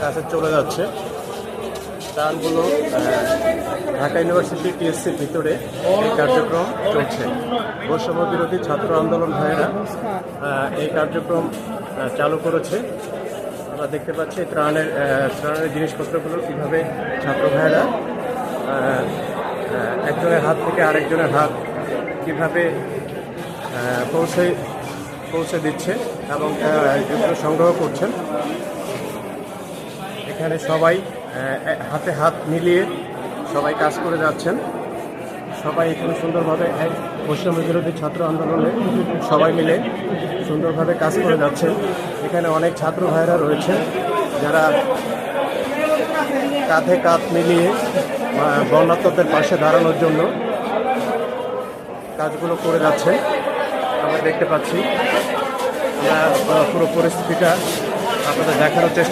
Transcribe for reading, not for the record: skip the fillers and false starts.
কাছে চলে যাচ্ছে। ত্রাণগুলো ঢাকা ইউনিভার্সিটি টিএসসির ভিতরে এই কার্যক্রম চলছে। বৈষম্য বিরোধী ছাত্র আন্দোলন ভাইয়েরা এই কার্যক্রম চালু করেছে। আমরা দেখতে পাচ্ছি ত্রাণের জিনিসপত্রগুলো কীভাবে ছাত্র ভাইয়েরা একজনের হাত থেকে আরেকজনের হাত কীভাবে পৌঁছে দিচ্ছে এবং এগুলো সংগ্রহ করছেন। এখানে সবাই হাতে হাত মিলিয়ে সবাই কাজ করে যাচ্ছেন। সবাই এখানে সুন্দরভাবে বৈষম্য বিরোধী ছাত্র আন্দোলনে সবাই মিলে সুন্দরভাবে কাজ করে যাচ্ছেন। এখানে অনেক ছাত্র ভাইয়েরা রয়েছেন যারা কাঁধে কাঁধ মিলিয়ে বন্যার্তদের পাশে দাঁড়ানোর জন্য কাজগুলো করে যাচ্ছেন। আমরা দেখতে পাচ্ছি, পুরো পরিস্থিতিটা আপনাদের দেখানোর চেষ্টা